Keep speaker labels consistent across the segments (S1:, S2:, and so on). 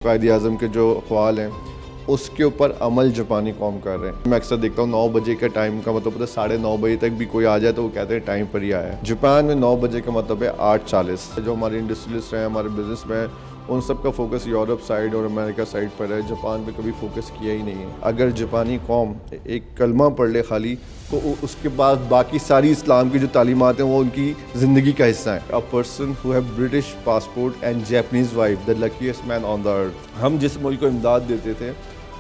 S1: قائد اعظم کے جو اقوال ہیں اس کے اوپر عمل جاپانی قوم کر رہے ہیں. میں اکثر دیکھتا ہوں 9 بجے کا ٹائم کا مطلب ہوتا ہے 9:30 بجے تک بھی کوئی آ جائے تو وہ کہتے ہیں ٹائم پر ہی آیا ہے. جاپان میں 9 بجے کا مطلب ہے 8:40. جو ہمارے انڈسٹریلسٹ ہیں، ہمارے بزنس میں، ان سب کا فوکس یورپ سائڈ اور امریکہ سائڈ پر ہے. جاپان پہ کبھی فوکس کیا ہی نہیں ہے. اگر جاپانی قوم ایک کلمہ پڑھ لے خالی تو اس کے بعد باقی ساری اسلام کی جو تعلیمات ہیں وہ ان کی زندگی کا حصہ ہیں. A person who have British passport and Japanese wife, the luckiest man on the earth. ہم جس ملک کو امداد دیتے تھے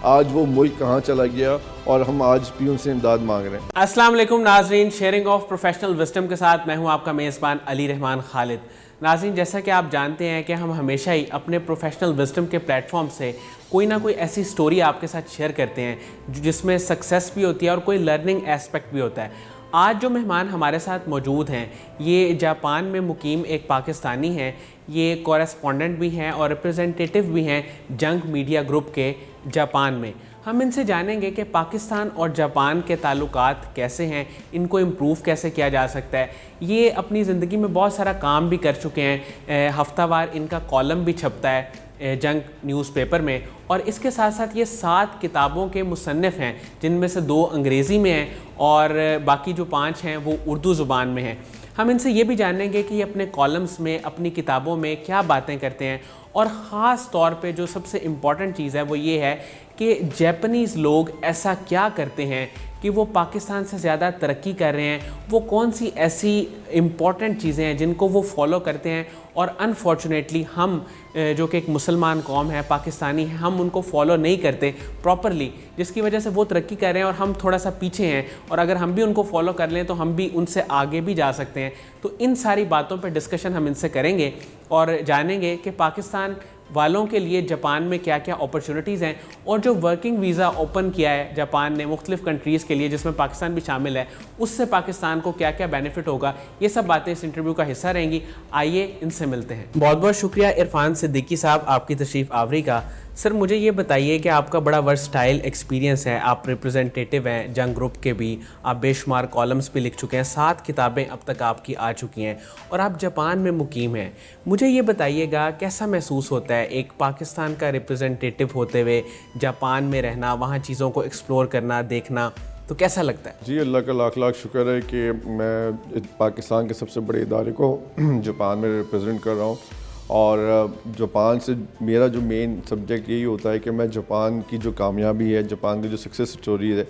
S1: آج وہ ملک کہاں چلا گیا اور ہم آج بھی ان سے امداد مانگ رہے ہیں.
S2: السلام علیکم ناظرین، شیئرنگ آف پروفیشنل وزڈم کے ساتھ میں ہوں آپ کا میزبان علی رحمان خالد. ناظرین، جیسا کہ آپ جانتے ہیں کہ ہم ہمیشہ ہی اپنے پروفیشنل وزڈم کے پلیٹ فارم سے کوئی نہ کوئی ایسی سٹوری آپ کے ساتھ شیئر کرتے ہیں جس میں سکسیس بھی ہوتی ہے اور کوئی لرننگ ایسپیکٹ بھی ہوتا ہے. آج جو مہمان ہمارے ساتھ موجود ہیں یہ جاپان میں مقیم ایک پاکستانی ہیں. یہ کورسپونڈنٹ بھی ہیں اور ریپرزنٹیٹیو بھی ہیں جنگ میڈیا گروپ کے جاپان میں. ہم ان سے جانیں گے کہ پاکستان اور جاپان کے تعلقات کیسے ہیں، ان کو امپروو کیسے کیا جا سکتا ہے. یہ اپنی زندگی میں بہت سارا کام بھی کر چکے ہیں. ہفتہ وار ان کا کالم بھی چھپتا ہے جنگ نیوز پیپر میں، اور اس کے ساتھ ساتھ یہ 7 کتابوں کے مصنف ہیں جن میں سے 2 انگریزی میں ہیں اور باقی جو 5 ہیں وہ اردو زبان میں ہیں. ہم ان سے یہ بھی جانیں گے کہ یہ اپنے کالمز میں، اپنی کتابوں میں کیا باتیں کرتے ہیں، اور خاص طور پہ جو سب سے امپورٹنٹ چیز ہے وہ یہ ہے کہ جیپنیز لوگ ایسا کیا کرتے ہیں کہ وہ پاکستان سے زیادہ ترقی کر رہے ہیں. وہ کون سی ایسی امپورٹنٹ چیزیں ہیں جن کو وہ فالو کرتے ہیں اور انفارچونیٹلی ہم جو کہ ایک مسلمان قوم ہے، پاکستانی ہیں، ہم ان کو فالو نہیں کرتے پراپرلی، جس کی وجہ سے وہ ترقی کر رہے ہیں اور ہم تھوڑا سا پیچھے ہیں. اور اگر ہم بھی ان کو فالو کر لیں تو ہم بھی ان سے آگے بھی جا سکتے ہیں. تو ان ساری باتوں پہ ڈسکشن ہم ان سے کریں گے اور جانیں گے کہ پاکستان والوں کے لیے جاپان میں کیا کیا اپرچونٹیز ہیں، اور جو ورکنگ ویزا اوپن کیا ہے جاپان نے مختلف کنٹریز کے لیے جس میں پاکستان بھی شامل ہے، اس سے پاکستان کو کیا کیا بینیفٹ ہوگا. یہ سب باتیں اس انٹرویو کا حصہ رہیں گی. آئیے ان سے ملتے ہیں. بہت بہت شکریہ عرفان صدیقی صاحب آپ کی تشریف آوری کا. سر مجھے یہ بتائیے کہ آپ کا بڑا ورسٹائل ایکسپیرینس ہے. آپ ریپرزنٹیٹیو ہیں جنگ گروپ کے بھی، آپ بے شمار کالمز بھی لکھ چکے ہیں، 7 کتابیں اب تک آپ کی آ چکی ہیں، اور آپ جاپان میں مقیم ہیں. مجھے یہ بتائیے گا کیسا محسوس ہوتا ہے ایک پاکستان کا ریپرزنٹیٹیو ہوتے ہوئے جاپان میں رہنا، وہاں چیزوں کو ایکسپلور کرنا، دیکھنا، تو کیسا لگتا ہے؟
S1: جی، اللہ کا لاکھ لاکھ شکر ہے کہ میں پاکستان کے سب سے بڑے ادارے کو جاپان میں ریپرزینٹ کر رہا ہوں. اور جاپان سے میرا جو مین سبجیکٹ یہی ہوتا ہے کہ میں جاپان کی جو کامیابی ہے، جاپان کی جو سکسیس اسٹوری ہے،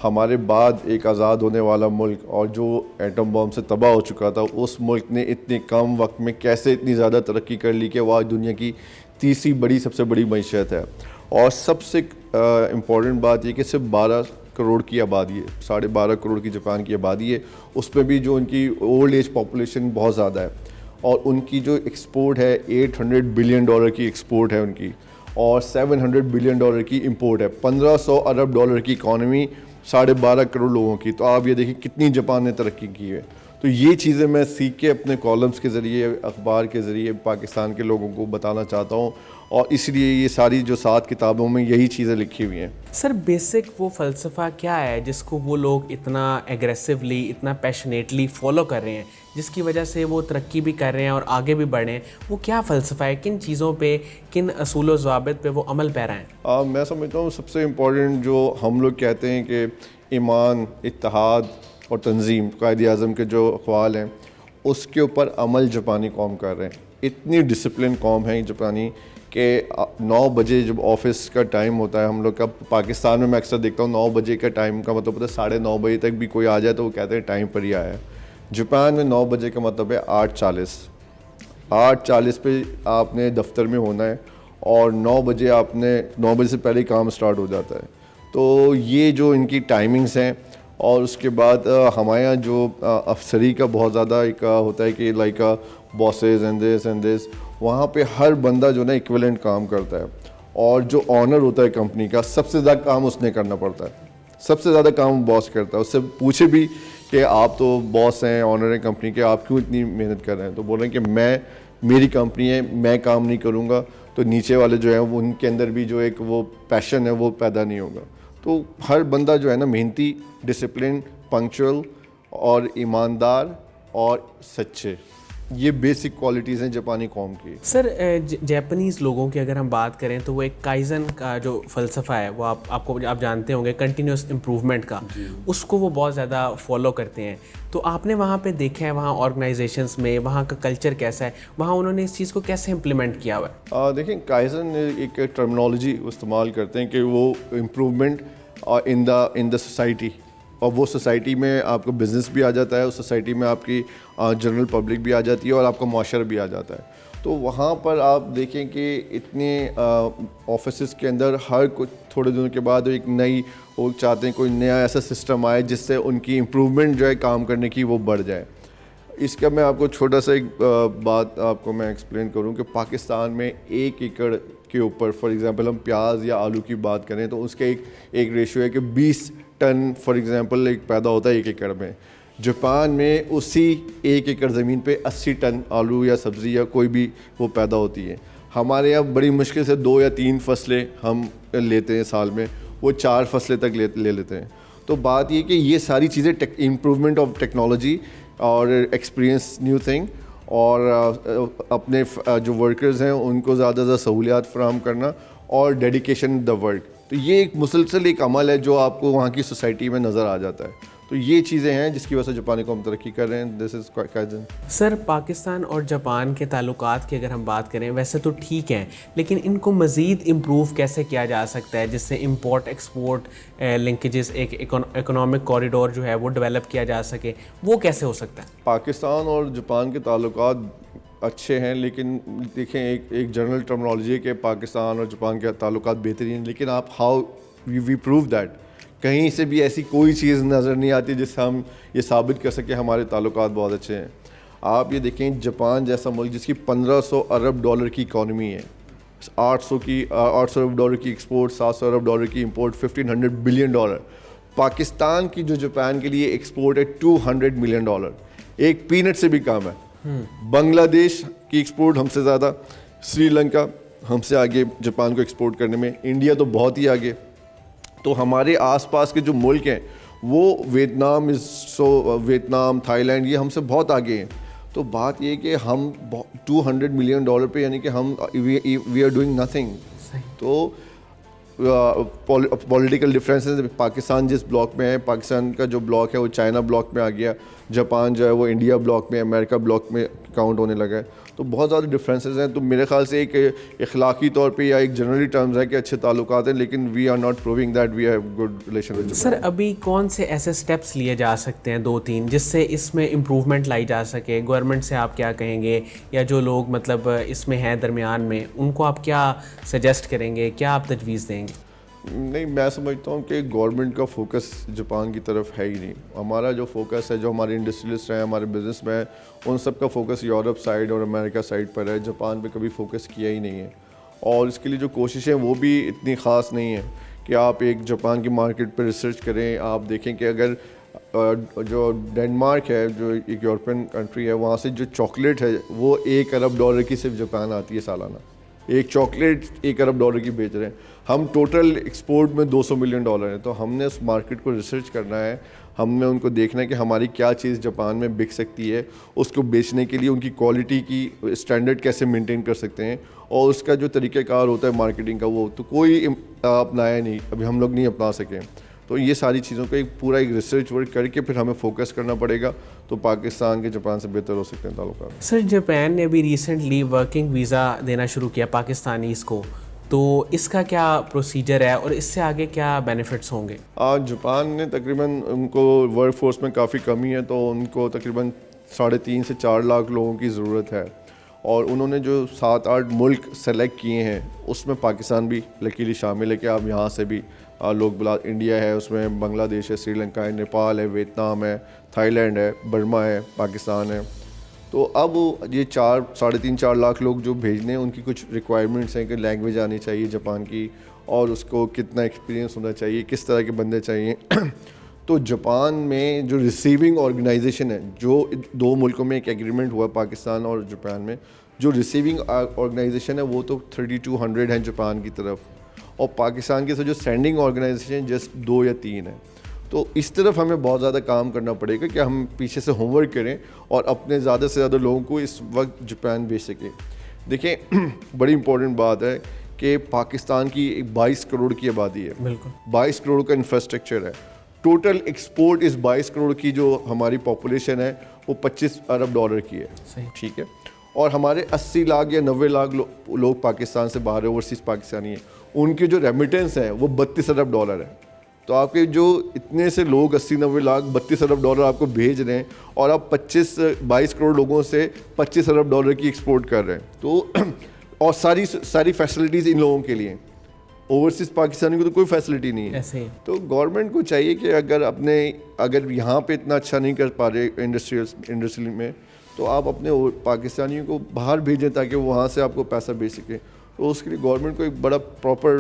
S1: ہمارے بعد ایک آزاد ہونے والا ملک اور جو ایٹم بم سے تباہ ہو چکا تھا، اس ملک نے اتنے کم وقت میں کیسے اتنی زیادہ ترقی کر لی کہ وہ آج دنیا کی تیسری سب سے بڑی معیشت ہے. اور سب سے امپورٹنٹ بات یہ کہ صرف 12 کروڑ کی آبادی ہے، 12.5 کروڑ کی جاپان کی آبادی ہے. اس میں بھی جو ان کی اولڈ ایج پاپولیشن بہت زیادہ ہے، اور ان کی جو ایکسپورٹ ہے $800 بلین کی ایکسپورٹ ہے ان کی، اور $700 بلین کی امپورٹ ہے. 1500 ارب ڈالر کی اکانومی، 12.5 کروڑ لوگوں کی. تو آپ یہ دیکھیں کتنی جاپان نے ترقی کی ہے. تو یہ چیزیں میں سیکھ کے اپنے کالمز کے ذریعے، اخبار کے ذریعے پاکستان کے لوگوں کو بتانا چاہتا ہوں، اور اس لیے یہ ساری جو 7 کتابوں میں یہی چیزیں لکھی ہوئی ہیں.
S2: سر بیسک وہ فلسفہ کیا ہے جس کو وہ لوگ اتنا ایگریسولی، اتنا پیشنیٹلی فالو کر رہے ہیں، جس کی وجہ سے وہ ترقی بھی کر رہے ہیں اور آگے بھی بڑھ رہے ہیں؟ وہ کیا فلسفہ ہے؟ کن چیزوں پہ، کن اصول و ضوابط پہ وہ عمل پیرا ہیں؟
S1: میں سمجھتا ہوں سب سے امپورٹنٹ جو ہم لوگ کہتے ہیں کہ ایمان، اتحاد اور تنظیم، قائد اعظم کے جو اقوال ہیں اس کے اوپر عمل جاپانی قوم کر رہے ہیں. اتنی ڈسپلن قوم ہے جاپانی کہ 9 بجے جب آفس کا ٹائم ہوتا ہے ہم لوگ کا، پاکستان میں اکثر دیکھتا ہوں 9 بجے کا ٹائم کا مطلب ہوتا ہے 9:30 بجے تک بھی کوئی آ جائے تو وہ کہتے ہیں ٹائم پر ہی آیا ہے. جاپان میں 9 بجے کا مطلب ہے 8:40 پہ آپ نے دفتر میں ہونا ہے، اور 9 بجے سے پہلے کام سٹارٹ ہو جاتا ہے. تو یہ جو ان کی ٹائمنگز ہیں. اور اس کے بعد ہمارے یہاں جو افسری کا بہت زیادہ ایک ہوتا ہے کہ لائک باسز اینڈ دس، وہاں پہ ہر بندہ جو نا ایکویلنٹ کام کرتا ہے، اور جو آنر ہوتا ہے کمپنی کا سب سے زیادہ کام اس نے کرنا پڑتا ہے. سب سے زیادہ کام باس کرتا ہے. اس سے پوچھے بھی کہ آپ تو باس ہیں، آنر ہیں کمپنی کے، آپ کیوں اتنی محنت کر رہے ہیں؟ تو بول رہے ہیں کہ میری کمپنی ہے، میں کام نہیں کروں گا تو نیچے والے جو ہیں وہ ان کے اندر بھی جو ایک وہ پیشن ہے وہ پیدا نہیں ہوگا. تو ہر بندہ جو ہے نا محنتی، ڈسپلن، پنکچوئل اور ایماندار اور سچے. یہ بیسک کوالٹیز ہیں جاپانی قوم کی.
S2: سر جیپنیز لوگوں کی اگر ہم بات کریں تو وہ ایک کائزن کا جو فلسفہ ہے وہ آپ جانتے ہوں گے, کنٹینیوس امپروومنٹ کا, اس کو وہ بہت زیادہ فالو کرتے ہیں. تو آپ نے وہاں پہ دیکھا ہے وہاں آرگنائزیشنس میں وہاں کا کلچر کیسا ہے, وہاں انہوں نے اس چیز کو کیسے امپلیمنٹ کیا ہوا ہے؟
S1: دیکھیں کائزن ایک ٹرمنالوجی استعمال کرتے ہیں کہ وہ امپروومنٹ ان دا سوسائٹی, اور وہ سوسائٹی میں آپ کا بزنس بھی آ جاتا ہے, اس سوسائٹی میں آپ کی جنرل پبلک بھی آ جاتی ہے اور آپ کا معاشرہ بھی آ جاتا ہے. تو وہاں پر آپ دیکھیں کہ اتنے آفیسز کے اندر ہر کچھ تھوڑے دنوں کے بعد ایک نئی وہ چاہتے ہیں کوئی نیا ایسا سسٹم آئے جس سے ان کی امپروومنٹ جو ہے کام کرنے کی وہ بڑھ جائے. اس کا میں آپ کو چھوٹا سا ایک بات آپ کو میں ایکسپلین کروں کہ پاکستان میں 1 ایکڑ کے اوپر فار ایگزامپل ہم پیاز یا آلو کی بات کریں تو اس کا ایک ریشو ہے کہ 20 ٹن فار ایگزامپل ایک پیدا ہوتا ہے 1 ایکڑ میں. جاپان میں اسی 1 ایکڑ زمین پہ 80 ٹن آلو یا سبزی یا کوئی بھی وہ پیدا ہوتی ہے. ہمارے یہاں بڑی مشکل سے 2 یا 3 فصلیں ہم لیتے ہیں سال میں, وہ 4 فصلیں تک لے لیتے ہیں. تو بات یہ کہ یہ ساری چیزیں امپروومنٹ آف ٹیکنالوجی اور ایکسپیرینس نیو تھنگ, اور اپنے جو ورکرز ہیں ان کو زیادہ سے زیادہ سہولیات فراہم کرنا اور ڈیڈیکیشن دا ورک. تو یہ ایک مسلسل ایک عمل ہے جو آپ کو وہاں کی سوسائٹی میں نظر آ جاتا ہے. تو یہ چیزیں ہیں جس کی وجہ سے جاپانی قوم ترقی کر رہے ہیں. دس از کائزن.
S2: سر پاکستان اور جاپان کے تعلقات کی اگر ہم بات کریں ویسے تو ٹھیک ہیں, لیکن ان کو مزید امپروو کیسے کیا جا سکتا ہے جس سے امپورٹ ایکسپورٹ لنکیجز ایک اکنامک کوریڈور جو ہے وہ ڈیولپ کیا جا سکے, وہ کیسے ہو سکتا ہے؟
S1: پاکستان اور جاپان کے تعلقات اچھے ہیں, لیکن دیکھیں ایک جنرل ٹرمنالوجی ہے کہ پاکستان اور جاپان کے تعلقات بہترین ہیں, لیکن آپ ہاؤ وی پروو دیٹ, کہیں سے بھی ایسی کوئی چیز نظر نہیں آتی جس سے ہم یہ ثابت کر سکیں ہمارے تعلقات بہت اچھے ہیں. آپ یہ دیکھیں جاپان جیسا ملک جس کی 1500 ارب ڈالر کی اکانومی ہے, 800 ارب ڈالر کی ایکسپورٹ, 700 ارب ڈالر کی امپورٹ, 1500 بلین ڈالر. پاکستان کی جو جاپان کے لیے ایکسپورٹ ہے 200 ملین ڈالر, ایک پینٹ سے بھی کم ہے. بنگلہ دیش کی ایکسپورٹ ہم سے زیادہ, سری لنکا ہم سے آگے جاپان کو ایکسپورٹ کرنے میں, انڈیا تو بہت ہی آگے. تو ہمارے آس پاس کے جو ملک ہیں وہ ویتنام, تھائی لینڈ, یہ ہم سے بہت آگے ہیں. تو بات یہ کہ ہم 200 ملین ڈالر پہ یعنی کہ ہم وی آر ڈوئنگ نتھنگ. تو پولیٹیکل ڈفرینسز, پاکستان جس بلاک میں ہے, پاکستان کا جو بلاک ہے وہ چائنا بلاک میں آ گیا, جاپان جو ہے وہ انڈیا بلاک میں, امریکہ بلاک میں کاؤنٹ ہونے لگا ہے. تو بہت زیادہ ڈفرینسز ہیں. تو میرے خیال سے ایک اخلاقی طور پہ یا ایک جنرلی ٹرمز ہے کہ اچھے تعلقات ہیں, لیکن we are not proving that we have good relation with Japan.
S2: Sir ابھی کون سے ایسے اسٹیپس لیے جا سکتے ہیں 2-3 جس سے اس میں امپروومنٹ لائی جا سکے؟ گورنمنٹ سے آپ کیا کہیں گے, یا جو لوگ مطلب اس میں ہیں درمیان میں ان کو آپ کیا سجیسٹ کریں گے, کیا آپ تجویز دیں گے؟
S1: نہیں, میں سمجھتا ہوں کہ گورنمنٹ کا فوکس جاپان کی طرف ہے ہی نہیں. ہمارا جو فوکس ہے, جو ہمارے انڈسٹریلسٹ ہیں, ہمارے بزنس مین, ان سب کا فوکس یورپ سائڈ اور امریکہ سائڈ پر ہے. جاپان پہ کبھی فوکس کیا ہی نہیں ہے, اور اس کے لیے جو کوششیں وہ بھی اتنی خاص نہیں ہیں کہ آپ ایک جاپان کی مارکیٹ پہ ریسرچ کریں. آپ دیکھیں کہ اگر جو ڈینمارک ہے جو ایک یورپین کنٹری ہے, وہاں سے جو چاکلیٹ ہے وہ 1 ارب ڈالر کی صرف جاپان آتی ہے سالانہ. ایک چاکلیٹ 1 ارب ڈالر کی بیچ رہے ہیں. ہم ٹوٹل ایکسپورٹ میں 200 ملین ڈالر ہیں. تو ہم نے اس مارکیٹ کو ریسرچ کرنا ہے, ہم نے ان کو دیکھنا ہے کہ ہماری کیا چیز جاپان میں بک سکتی ہے, اس کو بیچنے کے لیے ان کی کوالٹی کی اسٹینڈرڈ کیسے مینٹین کر سکتے ہیں, اور اس کا جو طریقہ کار ہوتا ہے مارکیٹنگ کا وہ تو کوئی اپنایا نہیں, ابھی ہم لوگ نہیں اپنا سکے. تو یہ ساری چیزوں کا ایک پورا ایک ریسرچ ورک کر کے پھر ہمیں فوکس کرنا پڑے گا, تو پاکستان کے جاپان سے بہتر ہو سکتے ہیں تعلقات.
S2: سر جاپان نے ابھی ریسنٹلی ورکنگ ویزا دینا شروع کیا پاکستانیز کو, تو اس کا کیا پروسیجر ہے اور اس سے آگے کیا بینیفٹس ہوں گے؟
S1: جاپان نے تقریباً ان کو ورک فورس میں کافی کمی ہے, تو ان کو تقریباً 3.5 سے 4 لاکھ لوگوں کی ضرورت ہے, اور انہوں نے جو 7-8 ملک سلیکٹ کیے ہیں اس میں پاکستان بھی لکیلی شامل ہے کہ آپ یہاں سے بھی لوگ بلا. انڈیا ہے, اس میں بنگلہ دیش ہے, سری لنکا ہے, نیپال ہے, ویتنام ہے, تھائی لینڈ ہے, برما ہے, پاکستان ہے. تو اب یہ 3.5-4 لاکھ لوگ جو بھیجنے ہیں ان کی کچھ ریکوائرمنٹس ہیں کہ لینگویج آنی چاہیے جاپان کی, اور اس کو کتنا ایکسپیرینس ہونا چاہیے, کس طرح کے بندے چاہیے. تو جاپان میں جو ریسیونگ آرگنائزیشن ہے, جو 2 ملکوں میں ایک ایگریمنٹ ہوا پاکستان اور جاپان میں, جو ریسیونگ آرگنائزیشن ہے وہ تو 3200 ہیں جاپان کی طرف, اور پاکستان کے جو سینڈنگ آرگنائزیشن جسٹ 2 یا 3 ہیں. تو اس طرف ہمیں بہت زیادہ کام کرنا پڑے گا کہ ہم پیچھے سے ہوم ورک کریں اور اپنے زیادہ سے زیادہ لوگوں کو اس وقت جاپان بھیج سکیں. دیکھیں بڑی امپورٹنٹ بات ہے کہ پاکستان کی 22 کروڑ کی آبادی ہے,
S2: بالکل
S1: 22 کروڑ کا انفراسٹرکچر ہے. ٹوٹل ایکسپورٹ اس 22 کروڑ کی جو ہماری پاپولیشن ہے وہ $25 ارب کی ہے.
S2: صحیح.
S1: ٹھیک ہے, اور ہمارے 80 لاکھ یا 90 لاکھ لوگ پاکستان سے باہر اوورسیز پاکستانی ہیں, ان کے جو ریمیٹنس ہیں وہ $32 ارب ہے. تو آپ کے جو اتنے سے لوگ 80-90 لاکھ $32 ارب آپ کو بھیج رہے ہیں اور آپ 22 کروڑ لوگوں سے $25 ارب کی ایکسپورٹ کر رہے ہیں. تو اور ساری فیسلٹیز ان لوگوں کے لیے, اوورسیز پاکستانی کو تو کوئی فیسلٹی نہیں ہے.
S2: ایسے ہی.
S1: تو گورنمنٹ کو چاہیے کہ اگر یہاں پہ اتنا اچھا نہیں کر پا رہے انڈسٹری میں, تو آپ اپنے پاکستانیوں کو باہر بھیجیں تاکہ وہاں سے آپ کو پیسہ بھیج سکیں. تو اس کے لیے گورنمنٹ کو ایک بڑا پراپر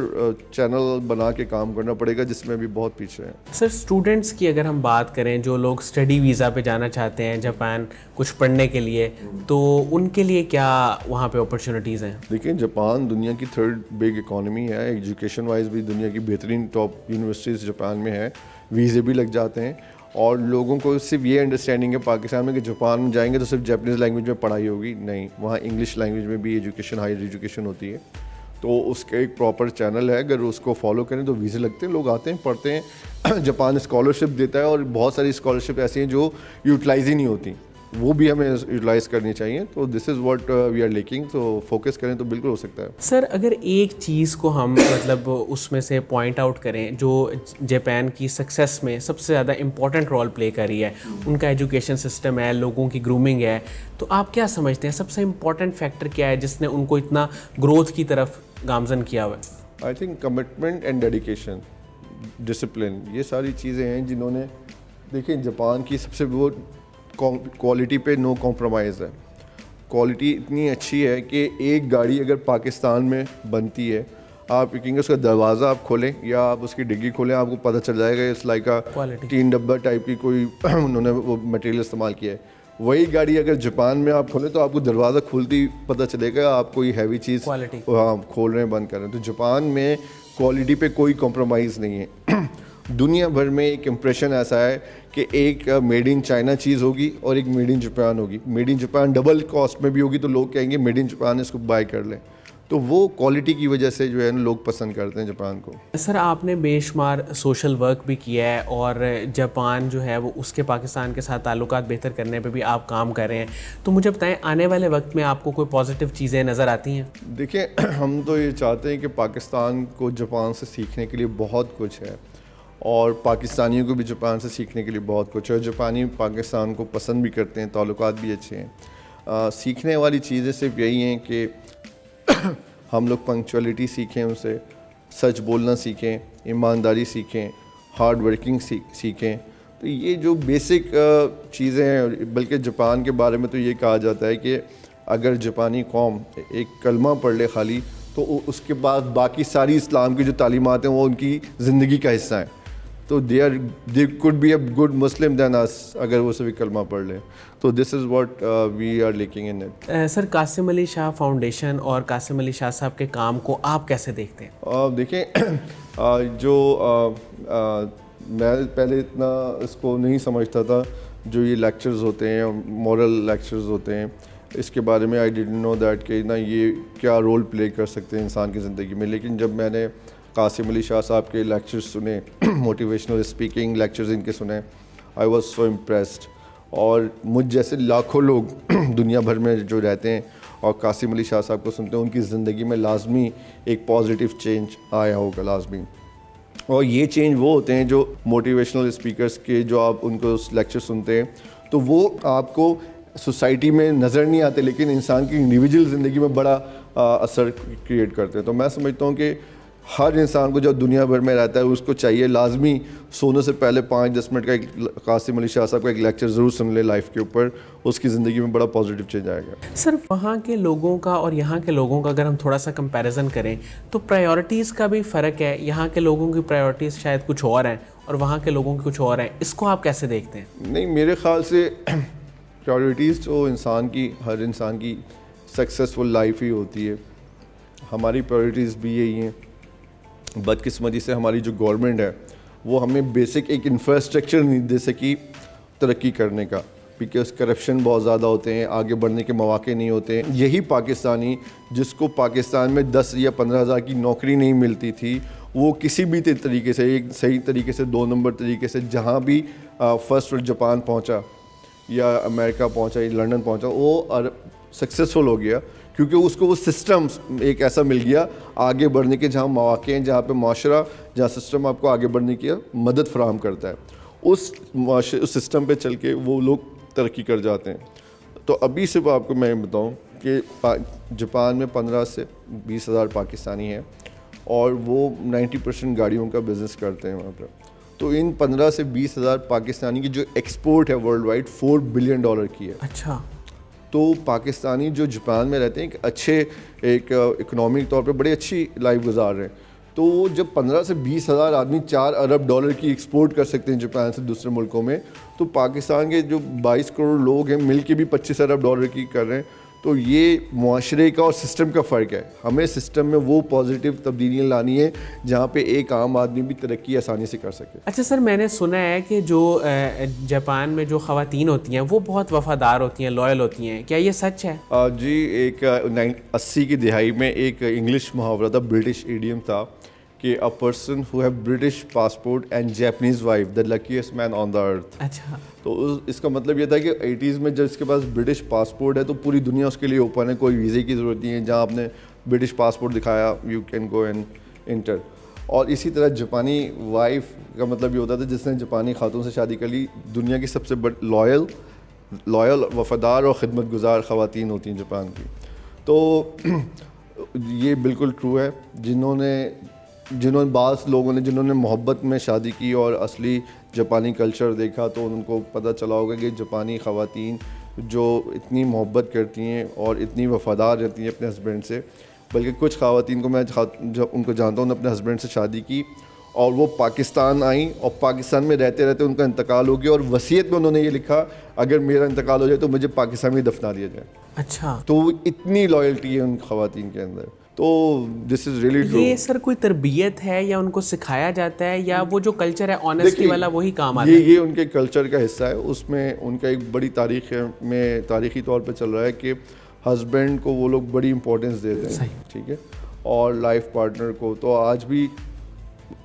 S1: چینل بنا کے کام کرنا پڑے گا, جس میں بھی بہت پیچھے ہیں.
S2: سر اسٹوڈنٹس کی اگر ہم بات کریں جو لوگ اسٹڈی ویزا پہ جانا چاہتے ہیں جاپان کچھ پڑھنے کے لیے, تو ان کے لیے کیا وہاں پہ اپرچونیٹیز ہیں؟
S1: دیکھیں جاپان دنیا کی 3rd بگ اکانومی ہے, ایجوکیشن وائز بھی دنیا کی بہترین ٹاپ یونیورسٹیز جاپان میں ہیں, ویزے بھی لگ جاتے ہیں, اور لوگوں کو صرف یہ انڈرسٹینڈنگ ہے پاکستان میں کہ جاپان میں جائیں گے تو صرف جاپنیز لینگویج میں پڑھائی ہوگی. نہیں, وہاں انگلش لینگویج میں بھی ایجوکیشن, ہائر ایجوکیشن ہوتی ہے. تو اس کا ایک پراپر چینل ہے, اگر اس کو فالو کریں تو ویزے لگتے ہیں, لوگ آتے ہیں پڑھتے ہیں. جاپان اسکالرشپ دیتا ہے, اور بہت ساری اسکالرشپ ایسی ہیں جو یوٹیلائز ہی نہیں ہوتی, وہ بھی ہمیں یوٹیلائز کرنی چاہیے. تو this is what we are lacking. تو فوکس کریں تو بالکل ہو سکتا ہے.
S2: سر اگر ایک چیز کو ہم مطلب اس میں سے پوائنٹ آؤٹ کریں جو جاپان کی سکسیس میں سب سے زیادہ امپورٹنٹ رول پلے کر رہی ہے, ان کا ایجوکیشن سسٹم ہے, لوگوں کی گرومنگ ہے, تو آپ کیا سمجھتے ہیں سب سے امپورٹنٹ فیکٹر کیا ہے جس نے ان کو اتنا گروتھ کی طرف گامزن کیا ہوا ہے؟
S1: I think commitment and dedication, discipline, یہ ساری چیزیں ہیں جنہوں نے, دیکھیں جاپان کی سب سے وہ کوالٹی پہ نو کمپرومائز ہے. کوالٹی اتنی اچھی ہے کہ ایک گاڑی اگر پاکستان میں بنتی ہے, آپ یقین اس کا دروازہ آپ کھولیں یا آپ اس کی ڈگی کھولیں, آپ کو پتہ چل جائے گا اس لائک کا 3 ڈبہ ٹائپ کی کوئی انہوں نے وہ مٹیریل استعمال کیا ہے. وہی گاڑی اگر جاپان میں آپ کھولیں تو آپ کو دروازہ کھولتی پتہ چلے گا آپ کوئی ہیوی چیز کھول رہے ہیں, بند کر رہے ہیں. تو جاپان میں کوالٹی پہ کوئی کمپرومائز نہیں ہے. دنیا بھر میں ایک امپریشن ایسا ہے کہ ایک میڈ ان چائنا چیز ہوگی اور ایک میڈ ان جاپان ہوگی. Made in Japan double cost میں بھی ہوگی تو لوگ کہیں گے میڈ ان جاپان اس کو بائی کر لیں. تو وہ کوالٹی کی وجہ سے جو ہے نا لوگ پسند کرتے ہیں جاپان کو.
S2: سر آپ نے بے شمار سوشل ورک بھی کیا ہے, اور جاپان جو ہے وہ اس کے پاکستان کے ساتھ تعلقات بہتر کرنے پہ بھی آپ کام کر رہے ہیں, تو مجھے بتائیں آنے والے وقت میں آپ کو کوئی پازیٹیو چیزیں نظر آتی ہیں؟
S1: دیکھیں ہم تو یہ چاہتے ہیں کہ پاکستان کو جاپان سے سیکھنے کے لیے بہت کچھ ہے, اور پاکستانیوں کو بھی جاپان سے سیکھنے کے لیے بہت کچھ ہے, اور جاپانی پاکستان کو پسند بھی کرتے ہیں, تعلقات بھی اچھے ہیں. سیکھنے والی چیزیں صرف یہی ہیں کہ ہم لوگ پنکچولیٹی سیکھیں, ان سے سچ بولنا سیکھیں, ایمانداری سیکھیں, ہارڈ ورکنگ سیکھیں. تو یہ جو بیسک چیزیں ہیں, بلکہ جاپان کے بارے میں تو یہ کہا جاتا ہے کہ اگر جاپانی قوم ایک کلمہ پڑھ لے خالی, تو اس کے بعد باقی ساری اسلام کی جو تعلیمات ہیں وہ ان کی زندگی کا حصہ ہیں. تو they could be a good Muslim then is, اگر وہ صرف کلمہ پڑھ لیں. تو this is what we are lacking in it.
S2: Sir Qasim Ali Shah foundation اور قاسم علی شاہ صاحب کے کام کو آپ کیسے دیکھتے ہیں؟
S1: دیکھیں جو میں پہلے اتنا اس کو نہیں سمجھتا تھا, جو یہ لیکچرز ہوتے ہیں, مورل لیکچرز ہوتے ہیں, اس کے بارے میں آئی ڈیڈنٹ نو دیٹ کہ نا یہ کیا رول پلے کر سکتے ہیں انسان کی زندگی میں. لیکن جب میں نے قاسم علی شاہ صاحب کے لیکچرز سنے, موٹیویشنل اسپیکنگ لیکچرز ان کے سنے, آئی واز سو امپریسڈ. اور مجھ جیسے لاکھوں لوگ دنیا بھر میں جو رہتے ہیں اور قاسم علی شاہ صاحب کو سنتے ہیں, ان کی زندگی میں لازمی ایک پازیٹیو چینج آیا ہوگا, لازمی. اور یہ چینج وہ ہوتے ہیں جو موٹیویشنل اسپیکرس کے, جو آپ ان کو لیکچر سنتے ہیں تو وہ آپ کو سوسائٹی میں نظر نہیں آتے, لیکن انسان کی انڈیویجول زندگی میں بڑا اثر کریٹ کرتے ہیں. تو میں سمجھتا ہوں کہ ہر انسان کو جب دنیا بھر میں رہتا ہے اس کو چاہیے لازمی سونے سے پہلے 5-10 منٹ کا ایک قاسم علی شاہ صاحب کا ایک لیکچر ضرور سن لے لائف کے اوپر, اس کی زندگی میں بڑا پازیٹیو چینج آئے گا.
S2: سر وہاں کے لوگوں کا اور یہاں کے لوگوں کا اگر ہم تھوڑا سا کمپیریزن کریں تو پرائیورٹیز کا بھی فرق ہے, یہاں کے لوگوں کی پرائیورٹیز شاید کچھ اور ہیں اور وہاں کے لوگوں کی کچھ اور ہیں, اس کو آپ کیسے دیکھتے ہیں؟
S1: نہیں, میرے خیال سے پرائیورٹیز تو انسان کی, ہر انسان کی سکسیزفل لائف ہی ہوتی ہے. ہماری پرائیورٹیز بھی یہی ہیں. بدقسمتی سے ہماری جو گورنمنٹ ہے وہ ہمیں بیسک ایک انفراسٹرکچر نہیں دے سکی ترقی کرنے کا, بیکاز کرپشن بہت زیادہ ہوتے ہیں, آگے بڑھنے کے مواقع نہیں ہوتے ہیں. یہی پاکستانی جس کو پاکستان میں 10 یا 15 ہزار کی نوکری نہیں ملتی تھی, وہ کسی بھی طریقے سے, ایک صحیح طریقے سے, 2 نمبر طریقے سے, جہاں بھی فرسٹ جاپان پہنچا یا امریکہ پہنچا یا لنڈن پہنچا, وہ سکسیزفل ہو گیا, کیونکہ اس کو وہ سسٹم ایک ایسا مل گیا آگے بڑھنے کے, جہاں مواقع ہیں, جہاں پہ معاشرہ, جہاں سسٹم آپ کو آگے بڑھنے کی مدد فراہم کرتا ہے. اس سسٹم پہ چل کے وہ لوگ ترقی کر جاتے ہیں. تو ابھی صرف آپ کو میں بتاؤں کہ جاپان میں 15 سے 20 ہزار پاکستانی ہیں, اور وہ 90% گاڑیوں کا بزنس کرتے ہیں وہاں پر. تو ان 15 سے 20 ہزار پاکستانی کی جو ایکسپورٹ ہے ورلڈ وائڈ $4 بلین کی ہے.
S2: اچھا.
S1: تو پاکستانی جو جاپان میں رہتے ہیں ایک اچھے, ایک اکنامک طور پہ بڑی اچھی لائف گزار رہے ہیں. تو وہ جب 15 سے 20 ہزار آدمی $4 ارب کی ایکسپورٹ کر سکتے ہیں جاپان سے دوسرے ملکوں میں, تو پاکستان کے جو 22 کروڑ لوگ ہیں مل کے بھی $25 ارب کی کر رہے ہیں. تو یہ معاشرے کا اور سسٹم کا فرق ہے. ہمیں سسٹم میں وہ پازیٹیو تبدیلیاں لانی ہے جہاں پہ ایک عام آدمی بھی ترقی آسانی سے کر سکے.
S2: اچھا سر, میں نے سنا ہے کہ جو جاپان میں جو خواتین ہوتی ہیں وہ بہت وفادار ہوتی ہیں, لائل ہوتی ہیں, کیا یہ سچ ہے؟
S1: جی, ایک 80 کی دہائی میں ایک انگلش محاورہ تھا, برٹش ایڈیم تھا, کہ a person who have British passport and Japanese wife, the luckiest man on the earth.
S2: اچھا.
S1: تو اس کا مطلب یہ تھا کہ 80s میں جب اس کے پاس برٹش پاسپورٹ ہے تو پوری دنیا اس کے لیے اوپن ہے, کوئی ویزے کی ضرورت نہیں ہے. جہاں آپ نے برٹش پاسپورٹ دکھایا you can go and enter. اور اسی طرح جاپانی وائف کا مطلب یہ ہوتا تھا جس نے جاپانی خاتون سے شادی کر لی, دنیا کی سب سے لائل, وفادار اور خدمت گزار خواتین ہوتی ہیں جاپان کی. تو یہ بالکل ٹرو ہے. جنہوں نے بعض لوگوں نے جنہوں نے محبت میں شادی کی اور اصلی جاپانی کلچر دیکھا, تو ان کو پتہ چلا ہوگا کہ جاپانی خواتین جو اتنی محبت کرتی ہیں اور اتنی وفادار رہتی ہیں اپنے ہسبینڈ سے. بلکہ کچھ خواتین کو میں جب ان کو جانتا ہوں, اپنے ہسبینڈ سے شادی کی اور وہ پاکستان آئیں, اور پاکستان میں رہتے رہتے ان کا انتقال ہو گیا, اور وصیت میں انہوں نے یہ لکھا اگر میرا انتقال ہو جائے تو مجھے پاکستان میں دفنا دیا جائے.
S2: اچھا.
S1: تو اتنی لائلٹی ہے ان خواتین کے اندر. تو دس از ریئلی ٹرو.
S2: یہ سر کوئی تربیت ہے یا ان کو سکھایا جاتا ہے, یا وہ جو کلچر ہے آنیسٹی والا وہی کام آتا ہے؟
S1: یہ ان کے کلچر کا حصہ ہے. اس میں ان کا ایک بڑی تاریخ میں تاریخی طور پہ چل رہا ہے کہ ہسبینڈ کو وہ لوگ بڑی امپورٹنس دیتے ہیں, ٹھیک ہے, اور لائف پارٹنر کو. تو آج بھی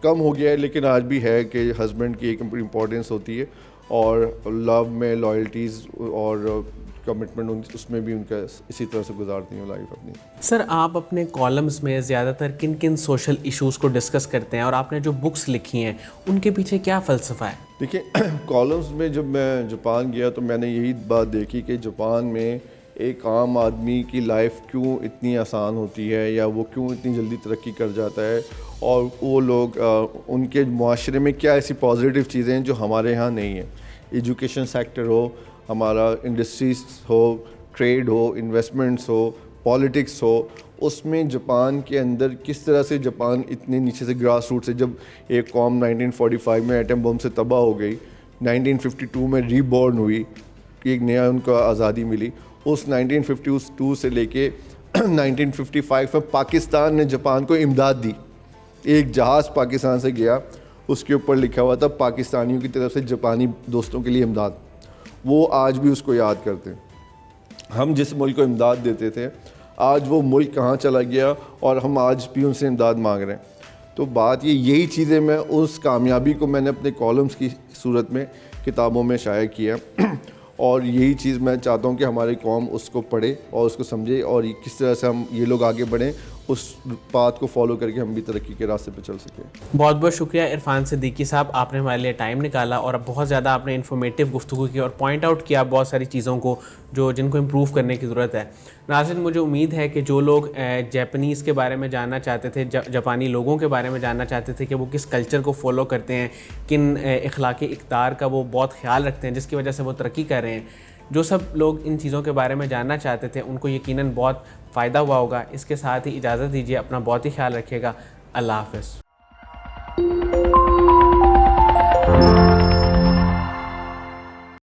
S1: کم ہو گیا ہے لیکن آج بھی ہے کہ ہسبینڈ کی ایک امپورٹنس ہوتی ہے, اور لو میں لائلٹیز اور کمٹمنٹ اس میں بھی ان کا اسی طرح سے گزارتی ہیں لائف اپنی.
S2: سر, آپ اپنے کالمز میں زیادہ تر کن کن سوشل ایشوز کو ڈسکس کرتے ہیں, اور آپ نے جو بکس لکھی ہیں ان کے پیچھے کیا فلسفہ ہے؟
S1: دیکھیں, کالمز میں جب میں جاپان گیا تو میں نے یہی بات دیکھی کہ جاپان میں ایک عام آدمی کی لائف کیوں اتنی آسان ہوتی ہے, یا وہ کیوں اتنی جلدی ترقی کر جاتا ہے, اور وہ لوگ ان کے معاشرے میں کیا ایسی پازیٹیو چیزیں ہیں جو ہمارے یہاں نہیں ہیں. ایجوکیشن سیکٹر ہو, ہمارا انڈسٹریز ہو, ٹریڈ ہو, انویسٹمنٹس ہو, پالیٹکس ہو, اس میں جاپان کے اندر کس طرح سے جاپان اتنے نیچے سے گراس روٹ سے, جب ایک قوم 1945 میں ایٹم بم سے تباہ ہو گئی, 1952 میں ری بورن ہوئی, ایک نیا ان کو آزادی ملی, اس 1952 سے لے کے 1955 میں پاکستان نے جاپان کو امداد دی. ایک جہاز پاکستان سے گیا, اس کے اوپر لکھا ہوا تھا پاکستانیوں کی طرف سے جاپانی دوستوں کے لیے امداد. وہ آج بھی اس کو یاد کرتے ہیں. ہم جس ملک کو امداد دیتے تھے آج وہ ملک کہاں چلا گیا, اور ہم آج بھی ان سے امداد مانگ رہے ہیں. تو بات یہی چیزیں میں اس کامیابی کو میں نے اپنے کالمز کی صورت میں کتابوں میں شائع کیا, اور یہی چیز میں چاہتا ہوں کہ ہماری قوم اس کو پڑھے اور اس کو سمجھے, اور کس طرح سے ہم یہ لوگ آگے بڑھیں, اس بات کو فالو کر کے ہم بھی ترقی کے راستے پہ چل سکیں.
S2: بہت بہت شکریہ عرفان صدیقی صاحب, آپ نے ہمارے لیے ٹائم نکالا اور بہت زیادہ آپ نے انفارمیٹیو گفتگو کی اور پوائنٹ آؤٹ کیا بہت ساری چیزوں کو جن کو امپروو کرنے کی ضرورت ہے. ناظرین, مجھے امید ہے کہ جو لوگ جاپنیز کے بارے میں جاننا چاہتے تھے, جاپانی لوگوں کے بارے میں جاننا چاہتے تھے کہ وہ کس کلچر کو فالو کرتے ہیں, کن اخلاقی اقدار کا وہ بہت خیال رکھتے ہیں جس کی وجہ سے وہ ترقی کر رہے ہیں, جو سب لوگ ان چیزوں کے بارے میں جاننا چاہتے تھے ان کو یقیناً بہت فائدہ ہوا ہوگا. اس کے ساتھ ہی اجازت دیجیے, اپنا بہت ہی خیال رکھیے گا. اللہ حافظ.